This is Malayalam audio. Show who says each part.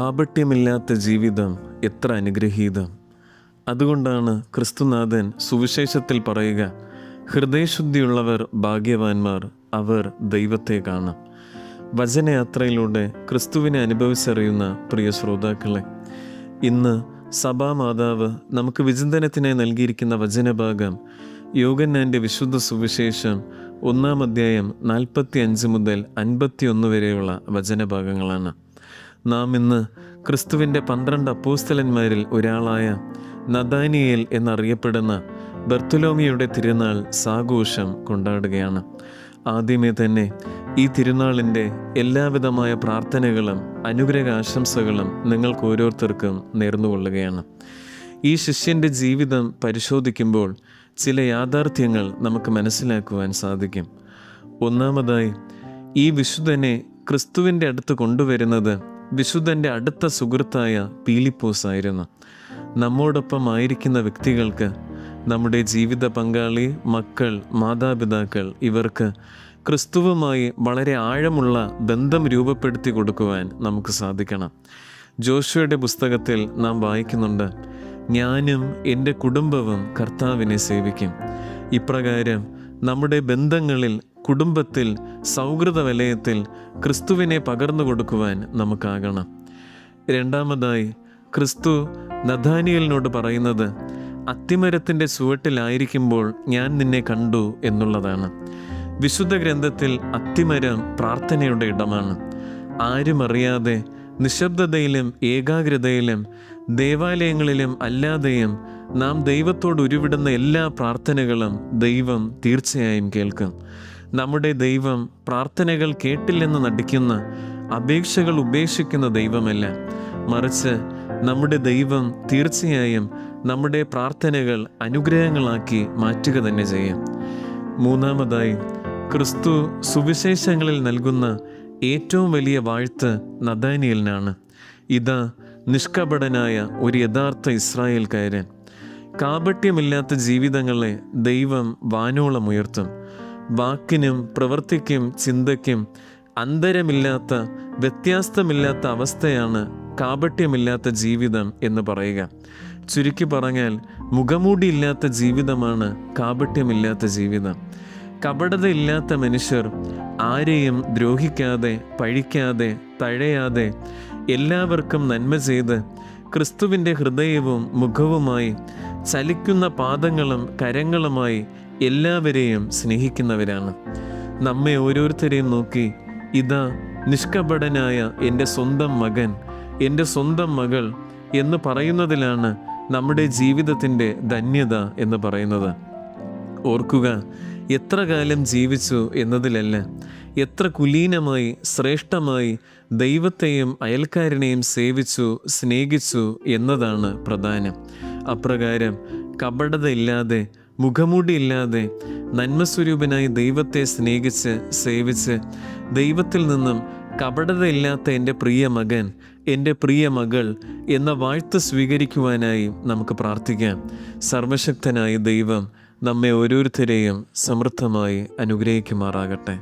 Speaker 1: കാപട്യമില്ലാത്ത ജീവിതം എത്ര അനുഗ്രഹീതം. അതുകൊണ്ടാണ് ക്രിസ്തുനാഥൻ സുവിശേഷത്തിൽ പറയുക, ഹൃദയശുദ്ധിയുള്ളവർ ഭാഗ്യവാന്മാർ, അവർ ദൈവത്തെ കാണും. വചനയാത്രയിലൂടെ ക്രിസ്തുവിനെ അനുഭവിച്ചറിയുന്ന പ്രിയ ശ്രോതാക്കളെ, ഇന്ന് സഭാമാതാവ് നമുക്ക് വിചിന്തനത്തിനായി നൽകിയിരിക്കുന്ന വചനഭാഗം യോഹന്നാൻ്റെ വിശുദ്ധ സുവിശേഷം 1-ാം അധ്യായം 45 മുതൽ 51 വരെയുള്ള വചനഭാഗങ്ങളാണ്. നാം ഇന്ന് ക്രിസ്തുവിൻ്റെ 12 അപ്പോസ്തലന്മാരിൽ ഒരാളായ നഥാനിയേൽ എന്നറിയപ്പെടുന്ന ബർത്തലോമിയുടെ തിരുനാൾ സാഘോഷം കൊണ്ടാടുകയാണ്. ആദ്യമേ തന്നെ ഈ തിരുനാളിൻ്റെ എല്ലാവിധമായ പ്രാർത്ഥനകളും അനുഗ്രഹാശംസകളും നിങ്ങൾക്ക് ഓരോരുത്തർക്കും നേർന്നുകൊള്ളുകയാണ്. ഈ ശിഷ്യൻ്റെ ജീവിതം പരിശോധിക്കുമ്പോൾ ചില യാഥാർത്ഥ്യങ്ങൾ നമുക്ക് മനസ്സിലാക്കുവാൻ സാധിക്കും. ഒന്നാമതായി, ഈ വിശുദ്ധനെ ക്രിസ്തുവിൻ്റെ അടുത്ത് കൊണ്ടുവരുന്നത് വിശുദ്ധൻ്റെ അടുത്ത സുഹൃത്തായ പീലിപ്പോസ് ആയിരുന്നു. നമ്മോടൊപ്പം ആയിരിക്കുന്ന വ്യക്തികൾക്ക്, നമ്മുടെ ജീവിത പങ്കാളി, മക്കൾ, മാതാപിതാക്കൾ, ഇവർക്ക് ക്രിസ്തുവുമായി വളരെ ആഴമുള്ള ബന്ധം രൂപപ്പെടുത്തി കൊടുക്കുവാൻ നമുക്ക് സാധിക്കണം. ജോഷുവയുടെ പുസ്തകത്തിൽ നാം വായിക്കുന്നുണ്ട്, ഞാനും എൻ്റെ കുടുംബവും കർത്താവിനെ സേവിക്കും. ഇപ്രകാരം നമ്മുടെ ബന്ധങ്ങളിൽ, കുടുംബത്തിൽ, സൗഹൃദ വലയത്തിൽ ക്രിസ്തുവിനെ പകർന്നു കൊടുക്കുവാൻ നമുക്കാകണം. രണ്ടാമതായി, ക്രിസ്തു നഥാനിയേലിനോട് പറയുന്നത് അത്തിമരത്തിൻ്റെ ചുവട്ടിലായിരിക്കുമ്പോൾ ഞാൻ നിന്നെ കണ്ടു എന്നുള്ളതാണ്. വിശുദ്ധ ഗ്രന്ഥത്തിൽ അത്തിമരം പ്രാർത്ഥനയുടെ ഇടമാണ്. ആരും അറിയാതെ നിശബ്ദതയിലും ഏകാഗ്രതയിലും ദേവാലയങ്ങളിലും അല്ലാതെയും നാം ദൈവത്തോട് ഉരുവിടുന്ന എല്ലാ പ്രാർത്ഥനകളും ദൈവം തീർച്ചയായും കേൾക്കും. നമ്മുടെ ദൈവം പ്രാർത്ഥനകൾ കേട്ടില്ലെന്ന് നടിക്കുന്ന, അപേക്ഷകൾ ഉപേക്ഷിക്കുന്ന ദൈവമല്ല, മറിച്ച് നമ്മുടെ ദൈവം തീർച്ചയായും നമ്മുടെ പ്രാർത്ഥനകൾ അനുഗ്രഹങ്ങളാക്കി മാറ്റുക തന്നെ ചെയ്യും. മൂന്നാമതായി, ക്രിസ്തു സുവിശേഷങ്ങളിൽ നൽകുന്ന ഏറ്റവും വലിയ വാഴ്ത്ത് നഥാനിയേലിനാണ്. ഇതാ നിഷ്കപടനായ ഒരു യഥാർത്ഥ ഇസ്രായേൽക്കാരൻ. കാപട്യമില്ലാത്ത ജീവിതങ്ങളെ ദൈവം വാനോളം ഉയർത്തും. വാക്കിനും പ്രവൃത്തിക്കും ചിന്തയ്ക്കും അന്തരമില്ലാത്ത, വ്യത്യാസമില്ലാത്ത അവസ്ഥയാണ് കാപട്യമില്ലാത്ത ജീവിതം എന്ന് പറയുക. ചുരുക്കി പറഞ്ഞാൽ, മുഖമൂടിയില്ലാത്ത ജീവിതമാണ് കാപട്യമില്ലാത്ത ജീവിതം. കപടതയില്ലാത്ത മനുഷ്യർ ആരെയും ദ്രോഹിക്കാതെ, പഴിക്കാതെ, തഴയാതെ, എല്ലാവർക്കും നന്മ ചെയ്ത് ക്രിസ്തുവിൻ്റെ ഹൃദയവും മുഖവുമായി, ചലിക്കുന്ന പാദങ്ങളും കരങ്ങളുമായി എല്ലാവരെയും സ്നേഹിക്കുന്നവരാണ്. നമ്മെ ഓരോരുത്തരെയും നോക്കി, ഇതാ നിഷ്കപടനായ എൻ്റെ സ്വന്തം മകൻ, എൻ്റെ സ്വന്തം മകൾ എന്ന് പറയുന്നതിലാണ് നമ്മുടെ ജീവിതത്തിൻ്റെ ധന്യത എന്ന് പറയുന്നത്. ഓർക്കുക, എത്ര കാലം ജീവിച്ചു എന്നതിലല്ല, എത്ര കുലീനമായി, ശ്രേഷ്ഠമായി ദൈവത്തെയും അയൽക്കാരനെയും സേവിച്ചു, സ്നേഹിച്ചു എന്നതാണ് പ്രധാനം. അപ്രകാരം കപടതയില്ലാതെ, മുഖമൂടിയില്ലാതെ, നന്മസ്വരൂപനായി ദൈവത്തെ സ്നേഹിച്ച് സേവിച്ച് ദൈവത്തിൽ നിന്നും കപടതയില്ലാത്ത എൻ്റെ പ്രിയ മകൻ, എൻ്റെ പ്രിയ മകൾ എന്ന വാഴ്ത്ത് സ്വീകരിക്കുവാനായി നമുക്ക് പ്രാർത്ഥിക്കാം. സർവശക്തനായ ദൈവം നമ്മെ ഓരോരുത്തരെയും സമൃദ്ധമായി അനുഗ്രഹിക്കുമാറാകട്ടെ.